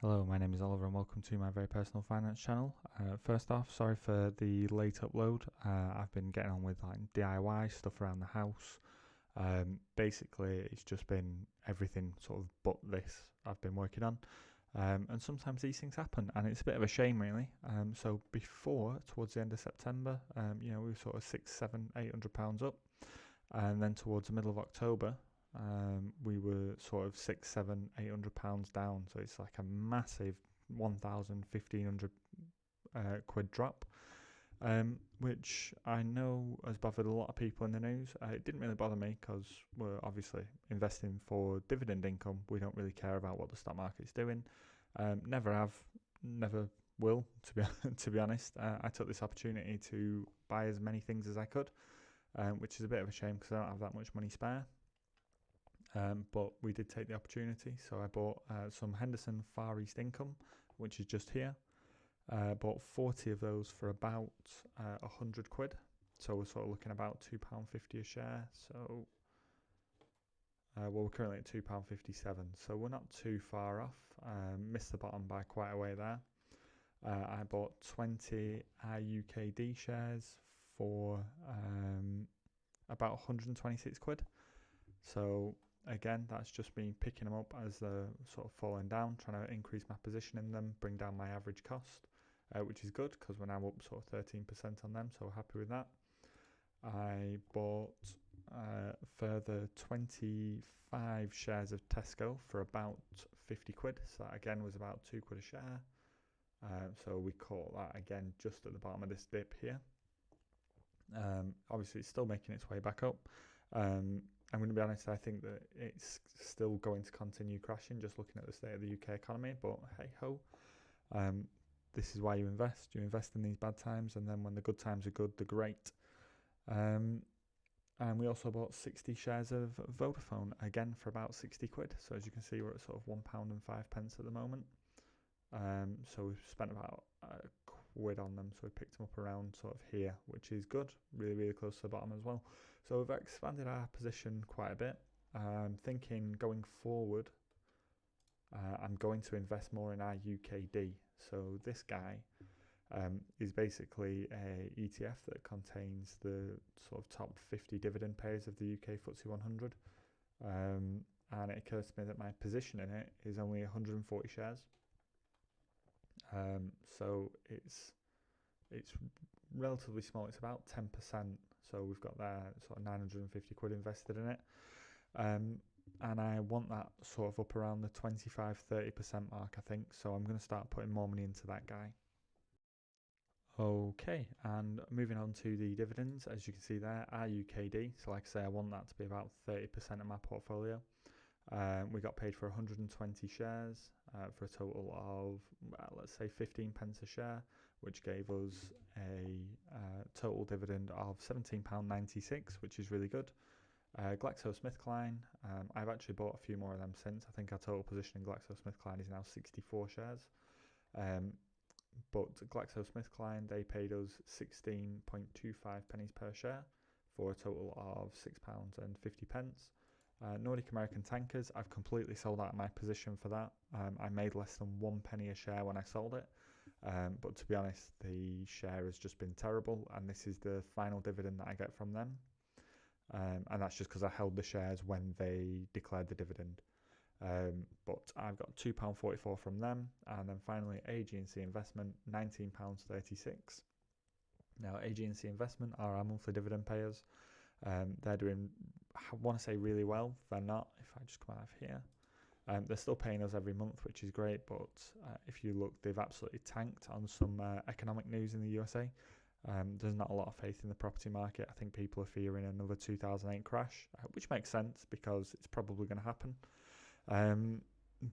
Hello, my name is Oliver and welcome to my very personal finance channel. First off, sorry for the late upload. I've been getting on with like DIY stuff around the house. Basically, it's just been everything sort of but this I've been working on. And sometimes these things happen and it's a bit of a shame really. So before, towards the end of September, we were sort of £600, £700, £800 up. And then towards the middle of October, we were sort of £600, £700, £800 down. So it's like a massive 1,000, 1,500 quid drop, which I know has bothered a lot of people in the news. It didn't really bother me because we're obviously investing for dividend income. We don't really care about what the stock market's doing. Never have, never will, to be to be honest. I took this opportunity to buy as many things as I could, which is a bit of a shame because I don't have that much money spare. But we did take the opportunity, so I bought some Henderson Far East Income, which is just here. Bought 40 of those for about 100 quid, so we're sort of looking about £2.50 a share. So we're currently at £2.57, so we're not too far off. Missed the bottom by quite a way there. I bought 20 UKD shares for about 126 quid. So again, that's just me picking them up as they're sort of falling down, trying to increase my position in them, bring down my average cost, which is good because we're now up sort of 13% on them, so happy with that. I bought further 25 shares of Tesco for about 50 quid, so that again was about 2 quid a share. So we caught that again just at the bottom of this dip here. Obviously it's still making its way back up. I'm going to be honest, I think that it's still going to continue crashing, just looking at the state of the UK economy, but hey ho. This is why you invest. You invest in these bad times, and then when the good times are good, they're great. And we also bought 60 shares of Vodafone, again for about 60 quid. So as you can see, we're at sort of £1.05 at the moment. So we've spent about a quid on them, so we picked them up around sort of here, which is good, really, really close to the bottom as well. So we've expanded our position quite a bit. I'm thinking going forward, I'm going to invest more in our UKD. So this guy is basically a ETF that contains the sort of top 50 dividend payers of the UK FTSE 100. And it occurs to me that my position in it is only 140 shares. So it's relatively small. It's about 10%. So we've got there sort of 950 quid invested in it. And I want that sort of up around the 25-30% mark, I think. So I'm going to start putting more money into that guy. Okay, and moving on to the dividends, as you can see there, our UKD. So like I say, I want that to be about 30% of my portfolio. We got paid for 120 shares for a total of, let's say, 15 pence a share, which gave us a total dividend of £17.96, which is really good. GlaxoSmithKline, I've actually bought a few more of them since. I think our total position in GlaxoSmithKline is now 64 shares. But GlaxoSmithKline, they paid us 16.25 pennies per share for a total of £6.50. Nordic American Tankers, I've completely sold out of my position for that. I made less than 1 penny a share when I sold it. But to be honest, the share has just been terrible, and this is the final dividend that I get from them. And that's just because I held the shares when they declared the dividend. But I've got £2.44 from them, and then finally AGNC Investment, £19.36. Now AGNC Investment are our monthly dividend payers. They're doing, I want to say, really well. They're not, if I just come out of here. They're still paying us every month, which is great, but if you look, they've absolutely tanked on some economic news in the USA. There's not a lot of faith in the property market. I think people are fearing another 2008 crash, which makes sense because it's probably going to happen.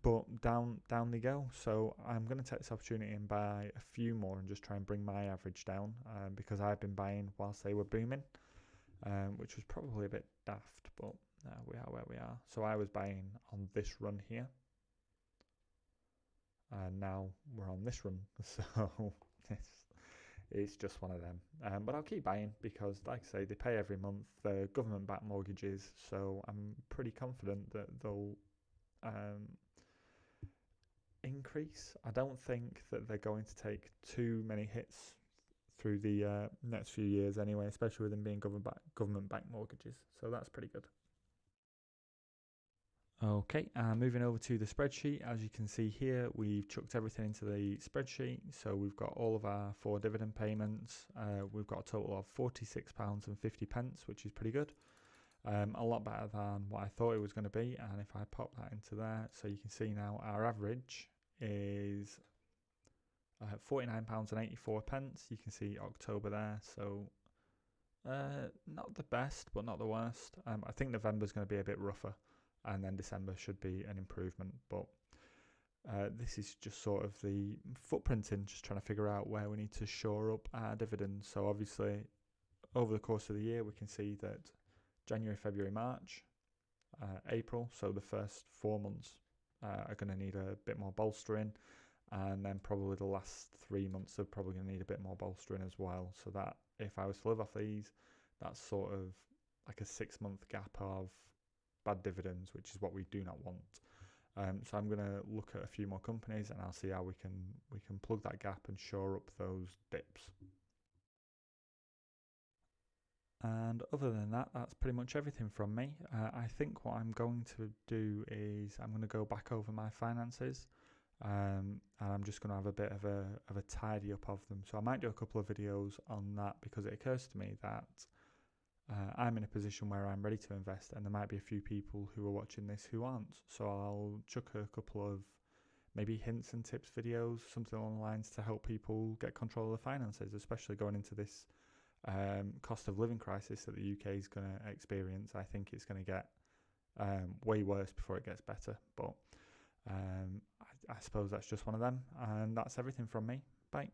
But down they go. So I'm going to take this opportunity and buy a few more and just try and bring my average down, because I've been buying whilst they were booming, which was probably a bit daft, but we are where we are. So I was buying on this run here, and now we're on this run. So it's just one of them. But I'll keep buying because, like I say, they pay every month. They're government-backed mortgages, so I'm pretty confident that they'll increase. I don't think that they're going to take too many hits through the next few years anyway, especially with them being government-backed mortgages. So that's pretty good. Okay, moving over to the spreadsheet. As you can see here, we've chucked everything into the spreadsheet. So we've got all of our 4 dividend payments. We've got a total of £46.50, which is pretty good. A lot better than what I thought it was going to be. And if I pop that into there, so you can see now our average is £49.84. You can see October there. So not the best, but not the worst. I think November's going to be a bit rougher. And then December should be an improvement. But this is just sort of the footprinting, just trying to figure out where we need to shore up our dividends. So obviously, over the course of the year, we can see that January, February, March, April, so the first 4 months are going to need a bit more bolstering. And then probably the last 3 months are probably going to need a bit more bolstering as well. So that if I was to live off these, that's sort of like a 6-month gap of bad dividends, which is what we do not want. So I'm going to look at a few more companies and I'll see how we can plug that gap and shore up those dips. And other than that, that's pretty much everything from me. I think what I'm going to do is I'm going to go back over my finances, and I'm just going to have a bit of a tidy up of them. So I might do a couple of videos on that, because it occurs to me that I'm in a position where I'm ready to invest, and there might be a few people who are watching this who aren't. So I'll chuck a couple of maybe hints and tips videos, something along the lines to help people get control of their finances, especially going into this cost of living crisis that the UK is going to experience. I think it's going to get way worse before it gets better. But I suppose that's just one of them. And that's everything from me. Bye.